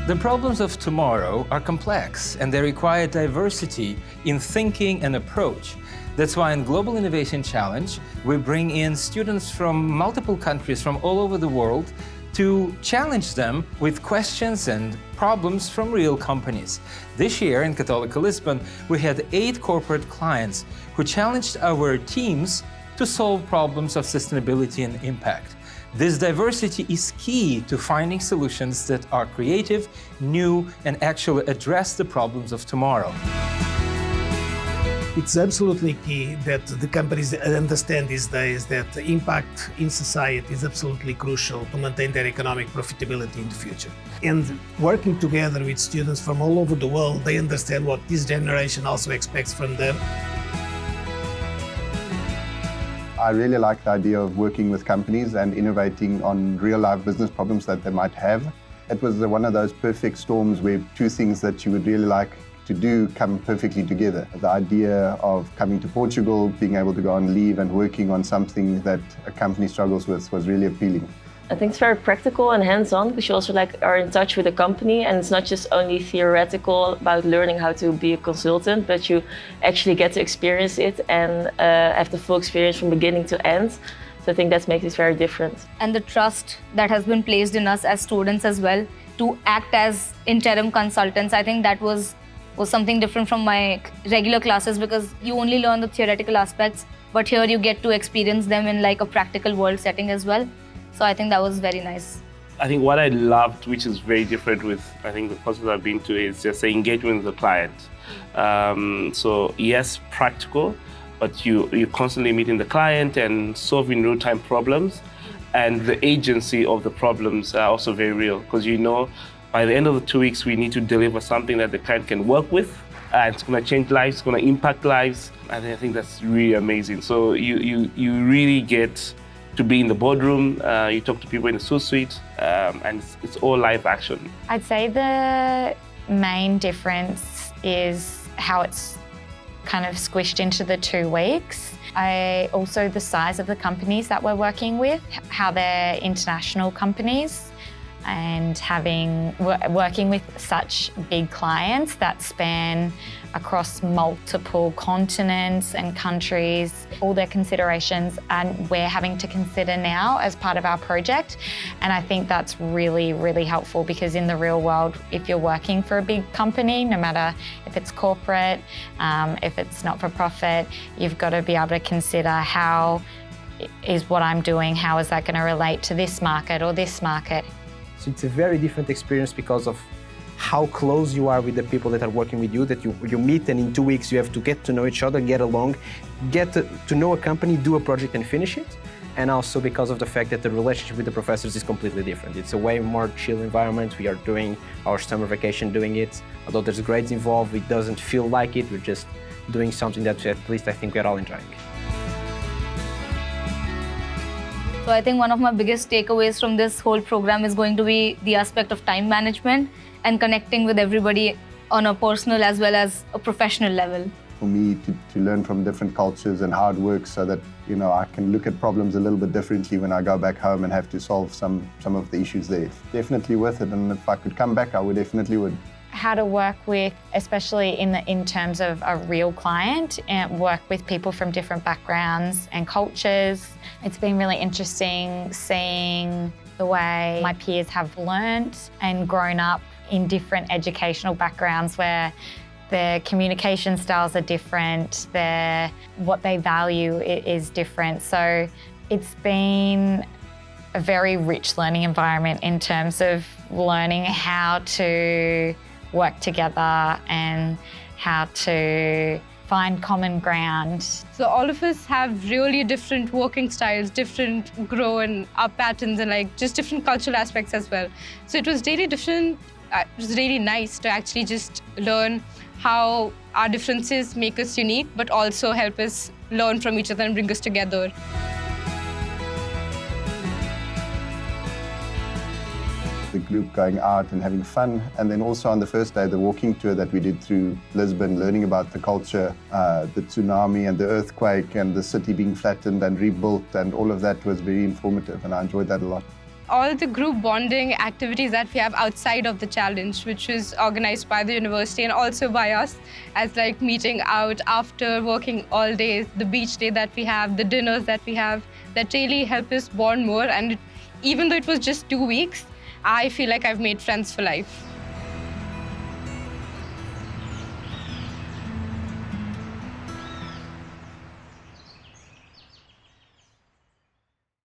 The problems of tomorrow are complex and they require diversity in thinking and approach. That's why in Global Innovation Challenge, we bring in students from multiple countries from all over the world to challenge them with questions and problems from real companies. This year in Católica-Lisbon, we had 8 corporate clients who challenged our teams to solve problems of sustainability and impact. This diversity is key to finding solutions that are creative, new, and actually address the problems of tomorrow. It's absolutely key that the companies understand these days that the impact in society is absolutely crucial to maintain their economic profitability in the future. And working together with students from all over the world, they understand what this generation also expects from them. I really like the idea of working with companies and innovating on real-life business problems that they might have. It was one of those perfect storms where 2 things that you would really like to do come perfectly together. The idea of coming to Portugal, being able to go on leave and working on something that a company struggles with was really appealing. I think it's very practical and hands-on because you also are in touch with the company, and it's not just only theoretical about learning how to be a consultant, but you actually get to experience it and have the full experience from beginning to end. So I think that makes it very different. And the trust that has been placed in us as students as well to act as interim consultants, I think that was something different from my regular classes because you only learn the theoretical aspects, but here you get to experience them in like a practical world setting as well. So I think that was very nice. I think what I loved, which is very different with, I think, the courses I've been to, is just the engagement with the client. So yes, practical, but you're constantly meeting the client and solving real-time problems. And the agency of the problems are also very real because you know by the end of the 2 weeks, we need to deliver something that the client can work with. It's going to change lives, it's going to impact lives. And I think that's really amazing. So you really get to be in the boardroom, you talk to people in the suite, and it's all live action. I'd say the main difference is how it's kind of squished into the 2 weeks. Also the size of the companies that we're working with, how they're international companies, and working with such big clients that span across multiple continents and countries, all their considerations and we're having to consider now as part of our project. And I think that's really, really helpful because in the real world, if you're working for a big company, no matter if it's corporate, if it's not-for-profit, you've got to be able to consider how is what I'm doing, how is that going to relate to this market or this market? So it's a very different experience because of how close you are with the people that are working with you, that you meet and in 2 weeks you have to get to know each other, get along, get to know a company, do a project and finish it. And also because of the fact that the relationship with the professors is completely different. It's a way more chill environment. We are doing our summer vacation doing it. Although there's grades involved, it doesn't feel like it. We're just doing something that at least I think we're all enjoying. So I think one of my biggest takeaways from this whole program is going to be the aspect of time management and connecting with everybody on a personal as well as a professional level. For me to learn from different cultures and how it works so that I can look at problems a little bit differently when I go back home and have to solve some of the issues there. Definitely worth it, and if I could come back, I would definitely would. How to work with, especially in terms of a real client, and work with people from different backgrounds and cultures. It's been really interesting seeing the way my peers have learnt and grown up in different educational backgrounds where their communication styles are different, what they value is different. So it's been a very rich learning environment in terms of learning how to work together and how to find common ground. So all of us have really different working styles, different grow and up patterns and just different cultural aspects as well. So it was really different. It was really nice to actually just learn how our differences make us unique, but also help us learn from each other and bring us together. The group going out and having fun, and then also on the first day, the walking tour that we did through Lisbon, learning about the culture, the tsunami and the earthquake and the city being flattened and rebuilt, and all of that was very informative, and I enjoyed that a lot. all the group bonding activities that we have outside of the challenge, which is organized by the university and also by us, as like meeting out after working all day, the beach day that we have, the dinners that we have, that really help us bond more. And even though it was just 2 weeks, I feel like I've made friends for life.